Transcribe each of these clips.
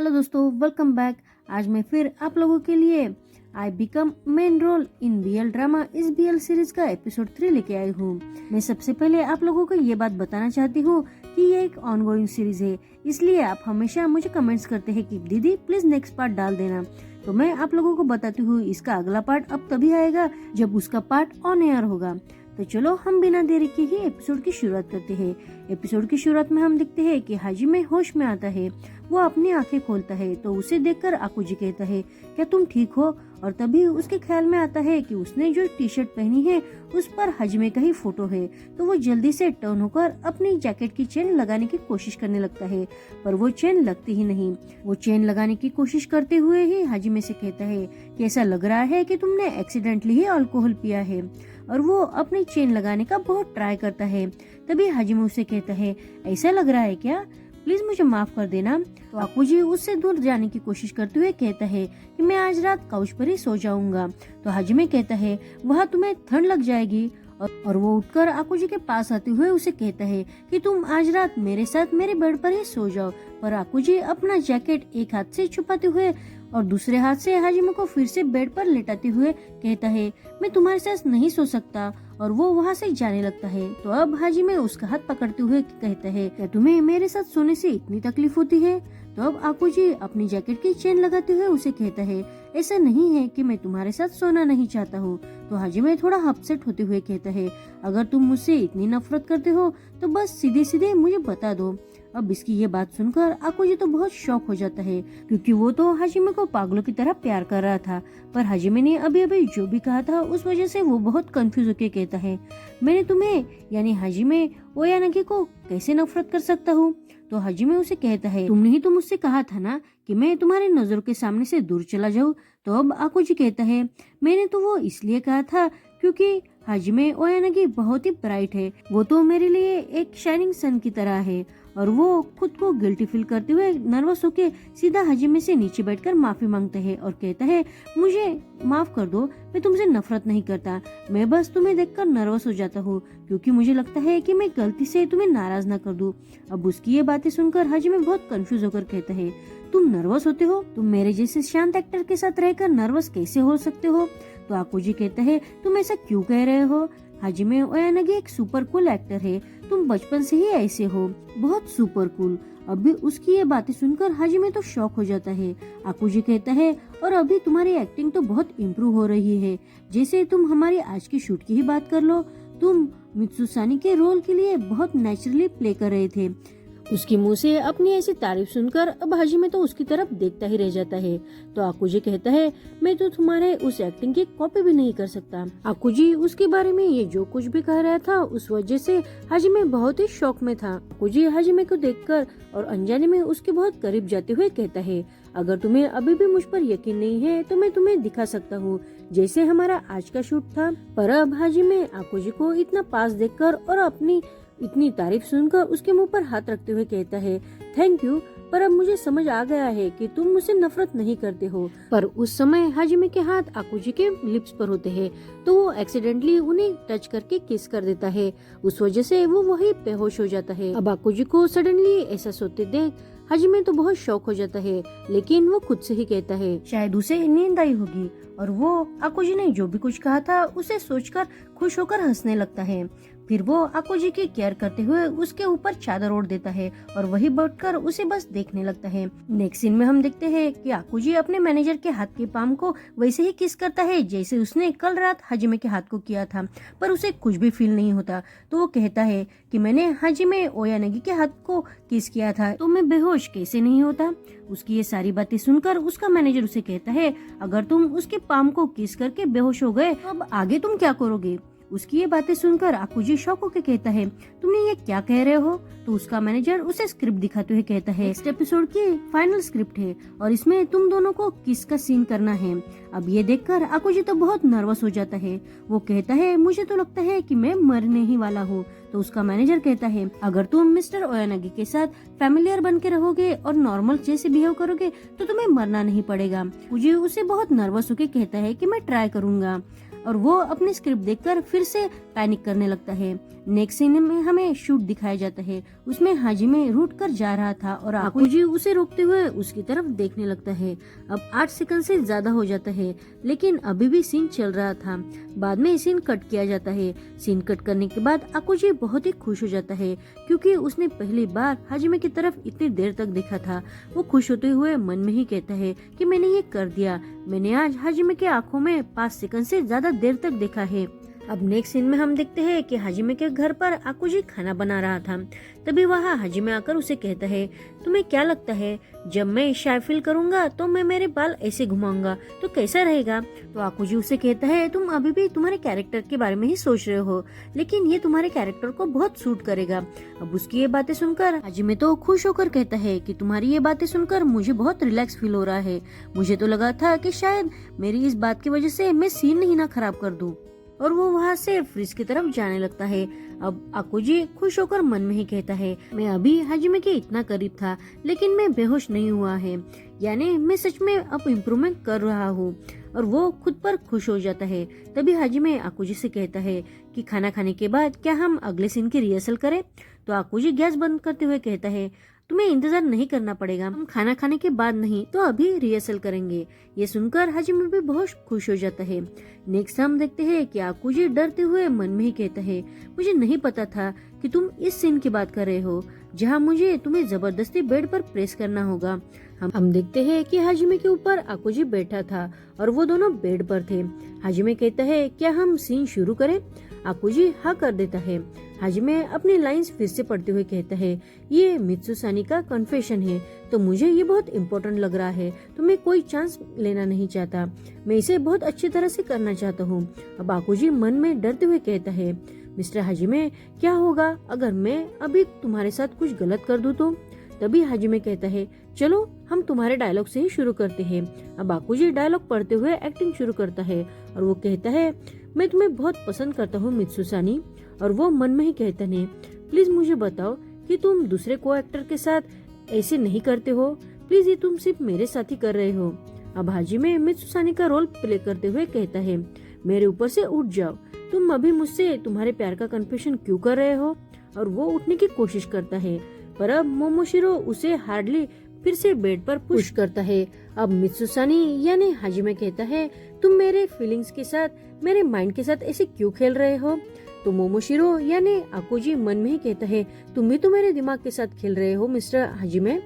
Hello दोस्तों, welcome back. आज मैं फिर आप लोगों के लिए I become main role in BL drama इस बीएल सीरीज का एपिसोड 3 लेके आई हूँ। मैं सबसे पहले आप लोगों को ये बात बताना चाहती हूँ कि ये एक ऑनगोइंग सीरीज है, इसलिए आप हमेशा मुझे कमेंट्स करते हैं कि दीदी प्लीज नेक्स्ट पार्ट डाल देना। तो मैं आप लोगों को बताती हूँ इसका अगला पार्ट अब तभी आएगा जब उसका पार्ट ऑन एयर होगा। तो चलो हम बिना देरी के ही एपिसोड की शुरुआत करते हैं। एपिसोड की शुरुआत में हम देखते हैं कि हाजिमे होश में आता है। वो अपनी आंखें खोलता है तो उसे देखकर आकुजी कहता है, क्या तुम ठीक हो? और तभी उसके ख्याल में आता है कि उसने जो टी शर्ट पहनी है उस पर हाजिमे का ही फोटो है। तो वो जल्दी से टर्न होकर अपनी जैकेट की चेन लगाने की कोशिश करने लगता है, पर वो चेन लगती ही नहीं। वो चेन लगाने की कोशिश करते हुए ही हाजिमे से कहता है कि ऐसा लग रहा है कि तुमने एक्सीडेंटली ही अल्कोहल पिया है। और वो अपनी चेन लगाने का बहुत ट्राई करता है। तभी हाजिमे उसे कहता है, ऐसा लग रहा है क्या? प्लीज मुझे माफ कर देना। तो आकुजी उससे दूर जाने की कोशिश करते हुए कहता है कि मैं आज रात काउच पर ही सो जाऊंगा। तो हाजिमे कहता है वहाँ तुम्हें ठंड लग जाएगी। और वो उठकर आकुजी के पास आते हुए उसे कहता है कि तुम आज रात मेरे साथ मेरे बेड पर ही सो जाओ। पर आकुजी अपना जैकेट एक हाथ से छुपाते हुए और दूसरे हाथ से हाजिमे को फिर से बेड पर लेटाते हुए कहता है, मैं तुम्हारे साथ नहीं सो सकता। और वो वहाँ से जाने लगता है। तो अब हाजिमे उसका हाथ पकड़ते हुए कहता है, क्या तुम्हें मेरे साथ सोने से इतनी तकलीफ होती है? तो अब आकुजी अपनी जैकेट की चेन लगाते हुए उसे कहता है, ऐसा नहीं है कि मैं तुम्हारे साथ सोना नहीं चाहता हूँ। तो हाजिमे थोड़ा अपसेट होते हुए कहता है, अगर तुम मुझसे इतनी नफरत करते हो तो बस सीधे सीधे मुझे बता दो। अब इसकी ये बात सुनकर आकुजी तो बहुत शॉक हो जाता है, क्योंकि वो तो हाजिमे को पागलों की तरह प्यार कर रहा था। पर हाजिमे ने अभी अभी जो भी कहा था उस वजह से वो बहुत कंफ्यूज होकर कहता है, मैंने तुम्हें यानी हाजिमे ओयानगी को कैसे नफरत कर सकता हूँ? तो हाजिमे उसे कहता है, तुमने ही तो मुझसे कहा था ना कि मैं तुम्हारे नजरों के सामने से दूर चला जाऊँ। तो अब आकुजी कहता है, मैंने तो वो इसलिए कहा था क्योंकि हाजिमे ओयानगी बहुत ही ब्राइट है। वो तो मेरे लिए एक शाइनिंग सन की तरह है। और वो खुद को गिल्टी फील करते हुए नर्वस होके सीधा हाजिमे से नीचे बैठकर माफी मांगता है और कहता है, मुझे माफ कर दो, मैं तुमसे नफरत नहीं करता, मैं बस तुम्हें देखकर नर्वस हो जाता हूँ क्योंकि मुझे लगता है कि मैं गलती से तुम्हें नाराज न कर दूं। अब उसकी ये बातें सुनकर हाजिमे बहुत कंफ्यूज होकर कहता है, तुम नर्वस होते हो? तुम मेरे जैसे शांत एक्टर के साथ रहकर नर्वस कैसे हो सकते हो? तो आकुजी कहता है, तुम ऐसा क्यों कह रहे हो? हाजिमे ओयानगी एक सुपर कूल एक्टर है, तुम बचपन से ही ऐसे हो, बहुत सुपर कूल। अभी उसकी ये बातें सुनकर हाजिमे तो शॉक हो जाता है। आकुजी कहता है, और अभी तुम्हारी एक्टिंग तो बहुत इम्प्रूव हो रही है। जैसे तुम हमारी आज की शूट की ही बात कर लो, तुम मित्सुसानी के रोल के लिए बहुत नेचुरली प्ले कर रहे थे। उसके मुंह से अपनी ऐसी तारीफ सुनकर अब हाजिमे तो उसकी तरफ देखता ही रह जाता है। तो आकुजी कहता है, मैं तो तुम्हारे उस एक्टिंग की कॉपी भी नहीं कर सकता। आकुजी उसके बारे में ये जो कुछ भी कह रहा था उस वजह से हाजिमे बहुत ही शौक में था। आकुजी हाजिमे को देखकर और अनजाने में उसके बहुत करीब जाते हुए कहता है, अगर तुम्हें अभी भी मुझ पर यकीन नहीं है तो मैं तुम्हें दिखा सकता हूँ जैसे हमारा आज का शूट था। पर अब हाजिमे आकुजी को इतना पास देखकर और अपनी इतनी तारीफ सुनकर उसके मुंह पर हाथ रखते हुए कहता है, थैंक यू, पर अब मुझे समझ आ गया है कि तुम मुझसे नफरत नहीं करते हो। पर उस समय हाजिमे के हाथ आकुजी के लिप्स पर होते हैं, तो वो एक्सीडेंटली उन्हें टच करके किस कर देता है। उस वजह से वो वही बेहोश हो जाता है। अब आकुजी को सडनली ऐसा सोते देख हाजिमे तो बहुत शौक हो जाता है, लेकिन वो खुद से ही कहता है, शायद उसे नींद आई होगी। और वो आकुजी ने जो भी कुछ कहा था उसे सोचकर खुश होकर हंसने लगता है। फिर वो आकुजी की केयर करते हुए उसके ऊपर चादर ओढ़ देता है और वही बैठकर उसे बस देखने लगता है। नेक्स्ट सीन में हम देखते हैं कि आकुजी अपने मैनेजर के हाथ के पाम को वैसे ही किस करता है जैसे उसने कल रात हाजिमे के हाथ को किया था, पर उसे कुछ भी फील नहीं होता। तो वो कहता है कि मैंने हाजिमे ओयानगी के हाथ को किस किया था तो मैं बेहोश कैसे नहीं होता। उसकी ये सारी बातें सुनकर उसका मैनेजर उसे कहता है, अगर तुम उसके पाम को किस करके बेहोश हो गए तो अब आगे तुम क्या करोगे? उसकी ये बातें सुनकर आकुजी शॉक होकर कहता है, तुमने ये क्या कह रहे हो? तो उसका मैनेजर उसे स्क्रिप्ट दिखाते हुए कहता है, नेक्स्ट एपिसोड की फाइनल स्क्रिप्ट है और इसमें तुम दोनों को किस का सीन करना है। अब ये देखकर आकुजी तो बहुत नर्वस हो जाता है। वो कहता है, मुझे तो लगता है कि मैं मरने ही वाला हूँ। तो उसका मैनेजर कहता है, अगर तुम मिस्टर ओयानगी के साथ फैमिलियर बन के रहोगे और नॉर्मल जैसे बिहेव करोगे तो तुम्हें मरना नहीं पड़ेगा। मुझे उसे बहुत नर्वस होकर कहता है कि मैं ट्राई करूंगा। और वो अपनी स्क्रिप्ट देखकर फिर से पैनिक करने लगता है। नेक्स्ट सीन में हमें शूट दिखाया जाता है, उसमें हाजिमे रूट कर जा रहा था और आकुजी उसे रोकते हुए उसकी तरफ देखने लगता है। अब 8 सेकंड से ज्यादा हो जाता है, लेकिन अभी भी सीन चल रहा था। बाद में सीन कट किया जाता है। सीन कट करने के बाद आकुजी बहुत ही खुश हो जाता है, क्योंकि उसने पहली बार हाजिमे की तरफ इतनी देर तक देखा था। वो खुश होते हुए मन में ही कहता है कि मैंने ये कर दिया, मैंने आज हाजिमे के आंखों में 5 सेकंड से ज्यादा देर तक देखा है। अब नेक्स्ट सीन में हम देखते हैं कि हाजिमे के घर पर आकुजी खाना बना रहा था। तभी वहाँ हाजिमे आकर उसे कहता है, तुम्हें क्या लगता है जब मैं शाय फील करूंगा तो मैं मेरे बाल ऐसे घुमाऊंगा तो कैसा रहेगा? तो आकुजी उसे कहता है, तुम अभी भी तुम्हारे कैरेक्टर के बारे में ही सोच रहे हो, लेकिन ये तुम्हारे कैरेक्टर को बहुत सूट करेगा। अब उसकी ये बातें सुनकर हाजिमे तो खुश होकर कहता है कि तुम्हारी ये बातें सुनकर मुझे बहुत रिलैक्स फील हो रहा है। मुझे तो लगा था कि शायद मेरी इस बात की वजह से मैं सीन नहीं ना खराब कर दूं। और वो वहाँ से फ्रिज की तरफ जाने लगता है। अब आकुजी खुश होकर मन में ही कहता है, मैं अभी हाजिमे के इतना करीब था, लेकिन मैं बेहोश नहीं हुआ है, यानी मैं सच में अब इम्प्रूवमेंट कर रहा हूँ। और वो खुद पर खुश हो जाता है। तभी हाजिमे आकुजी से कहता है कि खाना खाने के बाद क्या हम अगले सीन की रिहर्सल करें? तो आकुजी गैस बंद करते हुए कहता है, तुम्हें इंतजार नहीं करना पड़ेगा, हम खाना खाने के बाद नहीं तो अभी रिहर्सल करेंगे। ये सुनकर हाजिमे भी बहुत खुश हो जाता है। नेक्स्ट हम देखते हैं कि आकुजी डरते हुए मन में ही कहता है, मुझे नहीं पता था कि तुम इस सीन की बात कर रहे हो जहाँ मुझे तुम्हें जबरदस्ती बेड पर प्रेस करना होगा। हम देखते हैं कि हाजिमे के ऊपर आकुजी बैठा था और वो दोनों बेड पर थे। हाजिमे कहता है, क्या हम सीन शुरू करें? आकुजी हाँ कर देता है। हाजिमे अपनी लाइंस फिर से पढ़ते हुए कहता है, ये मित्सुसानी का कन्फेशन है, तो मुझे ये बहुत इम्पोर्टेंट लग रहा है, तो मैं कोई चांस लेना नहीं चाहता, मैं इसे बहुत अच्छी तरह से करना चाहता हूँ। अब आकुजी मन में डरते हुए कहता है, मिस्टर हाजिमे, क्या होगा अगर मैं अभी तुम्हारे साथ कुछ गलत कर दूं तो? तभी हाजिमे कहता है, चलो हम तुम्हारे डायलॉग से ही शुरू करते हैं। अब आकुजी डायलॉग पढ़ते हुए एक्टिंग शुरू करता है और वो कहता है, मैं तुम्हें बहुत पसंद करता हूँ मित्सुसानी। और वो मन में ही कहता है, प्लीज मुझे बताओ कि तुम दूसरे को एक्टर के साथ ऐसे नहीं करते हो, प्लीज ये तुम सिर्फ मेरे साथ ही कर रहे हो। अब हाजिमे मित्सुसानी का रोल प्ले करते हुए कहता है, मेरे ऊपर से उठ जाओ, तुम अभी मुझसे तुम्हारे प्यार का कन्फेशन क्यों कर रहे हो? और वो उठने की कोशिश करता है, पर अब मोमोशिरो उसे हार्डली फिर से बेड पर पुश करता है। अब मित्सुसानी यानी हाजिमे कहता है, तुम मेरे फीलिंग्स के साथ, मेरे माइंड के साथ ऐसे क्यों खेल रहे हो? तो मोमोशिरो यानी आकुजी मन में ही कहता है, तुम भी तो मेरे दिमाग के साथ खेल रहे हो मिस्टर हाजिमे।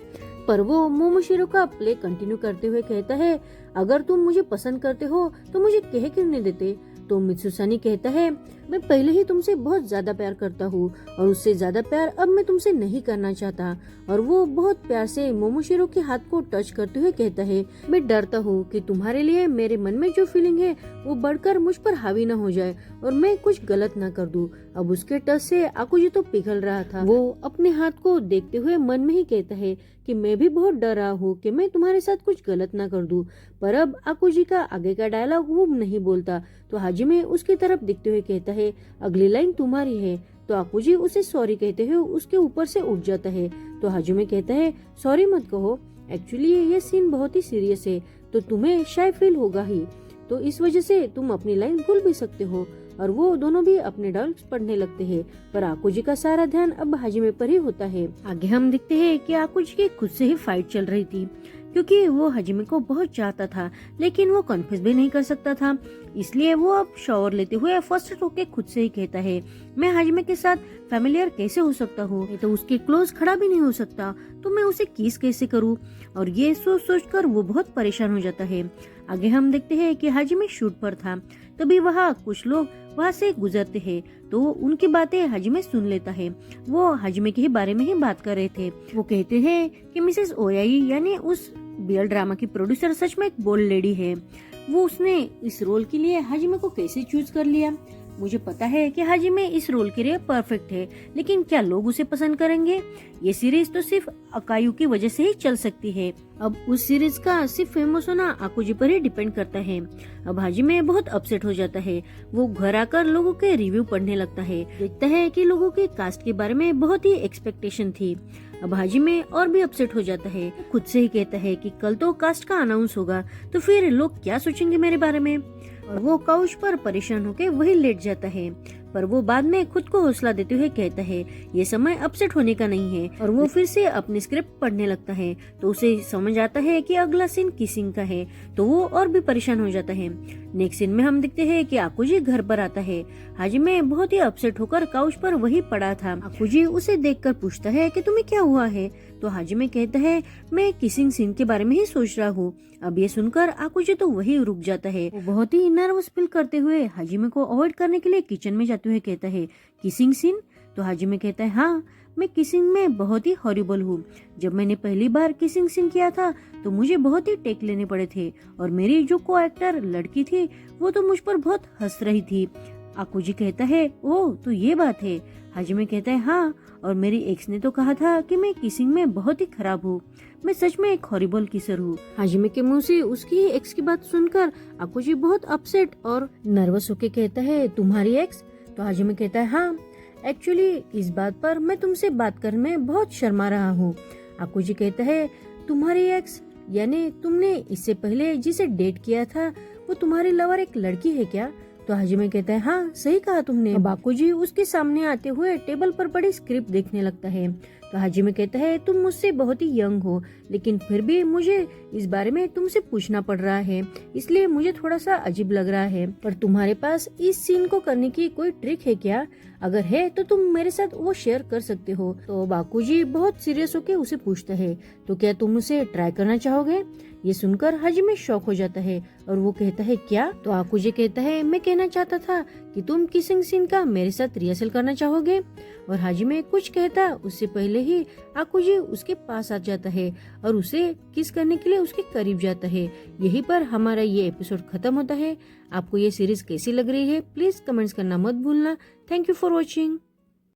पर वो मोमोशिरो का प्ले कंटिन्यू करते हुए कहता है, अगर तुम मुझे पसंद करते हो तो मुझे कह क्यों नहीं देते? तो मित्सुसानी कहता है, मैं पहले ही तुमसे बहुत ज्यादा प्यार करता हूँ और उससे ज्यादा प्यार अब मैं तुमसे नहीं करना चाहता। और वो बहुत प्यार से मोमोशिरो के हाथ को टच करते हुए कहता है, मैं डरता हूँ कि तुम्हारे लिए मेरे मन में जो फीलिंग है वो बढ़कर मुझ पर हावी न हो जाए और मैं कुछ गलत न कर दूँ। अब उसके टच से आकुजी तो पिघल रहा था। वो अपने हाथ को देखते हुए मन में ही कहता है कि मैं भी बहुत डर रहा हूँ कि मैं तुम्हारे साथ कुछ गलत ना कर दूं। पर अब आकुजी का आगे का डायलॉग वो नहीं बोलता, तो हाजिमे उसकी तरफ देखते हुए कहता है, अगली लाइन तुम्हारी है। तो आकुजी उसे सॉरी कहते हुए उसके ऊपर से उठ जाता है। तो हाजिमे कहता है, सॉरी मत कहो, एक्चुअली ये सीन बहुत ही सीरियस है, तो तुम्हें शायद फील होगा ही, तो इस वजह से तुम अपनी लाइन भूल भी सकते हो। और वो दोनों भी अपने डायलॉग्स पढ़ने लगते हैं, पर आकुजी का सारा ध्यान अब हाजिमे पर ही होता है। आगे हम देखते हैं कि आकुजी की खुद से ही फाइट चल रही थी, क्योंकि वो हाजिमे को बहुत चाहता था, लेकिन वो कन्फेस भी नहीं कर सकता था। इसलिए वो अब शावर लेते हुए फर्स्ट होके खुद से ही कहता है, मैं हाजिमे के साथ फैमिलियर कैसे हो सकता हूँ, तो उसके क्लोज खड़ा भी नहीं हो सकता, तो मैं उसे किस कैसे करूँ? और ये सोच कर वो बहुत परेशान हो जाता है। आगे हम देखते हैं कि हाजिमे शूट पर था। तभी वहाँ कुछ लोग वहाँ से गुजरते हैं, तो उनकी बातें हाजिमे सुन लेता है। वो हाजिमे के ही बारे में ही बात कर रहे थे। वो कहते हैं कि मिसेस ओयाई यानी उस बीएल ड्रामा की प्रोड्यूसर सच में एक बोल्ड लेडी है। वो उसने इस रोल के लिए हाजिमे को कैसे चूज कर लिया? मुझे पता है कि हाजिमे इस रोल के लिए परफेक्ट है, लेकिन क्या लोग उसे पसंद करेंगे? ये सीरीज तो सिर्फ अकायु की वजह से ही चल सकती है। अब उस सीरीज का सिर्फ फेमस होना आकुजी पर ही डिपेंड करता है। अब हाजिमे बहुत अपसेट हो जाता है। वो घर आकर लोगों के रिव्यू पढ़ने लगता है, देखता है कि लोगों के कास्ट के बारे में बहुत ही एक्सपेक्टेशन थी। अब हाजिमे और भी अपसेट हो जाता है, खुद से ही कहता है कि कल तो कास्ट का अनाउंस होगा, तो फिर लोग क्या सोचेंगे मेरे बारे में? और वो काउच पर परेशान होकर वही लेट जाता है। पर वो बाद में खुद को हौसला देते हुए कहता है ये समय अपसेट होने का नहीं है, और वो फिर से अपनी स्क्रिप्ट पढ़ने लगता है। तो उसे समझ आता है कि अगला सीन किसिंग का है, तो वो और भी परेशान हो जाता है। नेक्स्ट सीन में हम देखते हैं कि आकुजी घर पर आता है। हाजिमे बहुत ही अपसेट होकर काउच पर वही पड़ा था। आकुजी उसे देखकर पूछता है कि तुम्हें क्या हुआ है? तो हाजिमे कहता है मैं किसिंग सीन के बारे में ही सोच रहा हूँ। अब ये सुनकर आकुजी तो वही रुक जाता है। वो बहुत ही नर्वस फील करते हुए हाजिमे को अवॉइड करने के लिए किचन में जाते हुए कहता है किसिंग सीन? तो हाजिमे कहता है हाँ, मैं किसिंग में बहुत ही हॉरिबल हूँ। जब मैंने पहली बार किसिंग सीन किया था तो मुझे बहुत ही टेक लेने पड़े थे, और मेरी जो को एक्टर लड़की थी वो तो मुझ पर बहुत हंस रही थी। आकुजी कहता है ओह तो ये बात है। हाजिमे कहता है हाँ, और मेरी एक्स ने तो कहा था कि मैं किसिंग में बहुत ही खराब हूँ। मैं सच में एक हॉरिबल किसर हूँ। हाजिमे के मुंह से उसकी ही एक्स की बात सुनकर आकुजी बहुत अपसेट और नर्वस होके कहता है तुम्हारी एक्स? तो हाजिमे कहता है हाँ, एक्चुअली इस बात पर मैं तुमसे बात करने में बहुत शर्मा रहा हूँ। आकुजी कहता है तुम्हारी एक्स यानी तुमने इससे पहले जिसे डेट किया था वो तुम्हारी लवर एक लड़की है क्या? तो हाजिमे कहता है हाँ सही कहा तुमने। अब आकुजी उसके सामने आते हुए टेबल पर पड़ी स्क्रिप्ट देखने लगता है। तो हाजिमे कहता है तुम मुझसे बहुत ही यंग हो, लेकिन फिर भी मुझे इस बारे में तुमसे पूछना पड़ रहा है, इसलिए मुझे थोड़ा सा अजीब लग रहा है। पर तुम्हारे पास इस सीन को करने की कोई ट्रिक है क्या? अगर है तो तुम मेरे साथ वो शेयर कर सकते हो। तो बाकुजी बहुत सीरियस होके उसे पूछता है तो क्या तुम उसे ट्राई करना चाहोगे? ये सुनकर हाजिमे शॉक हो जाता है और वो कहता है क्या? तो आकुजी कहता है मैं कहना चाहता था कि तुम किसिंग सीन का मेरे साथ रिहर्सल करना चाहोगे। और हाजिमे कुछ कहता उससे पहले ही आकुजी उसके पास आ जाता है और उसे किस करने के लिए उसके करीब जाता है। यहीं पर हमारा ये एपिसोड खत्म होता है। आपको ये सीरीज कैसी लग रही है प्लीज कमेंट्स करना मत भूलना। Thank you for watching.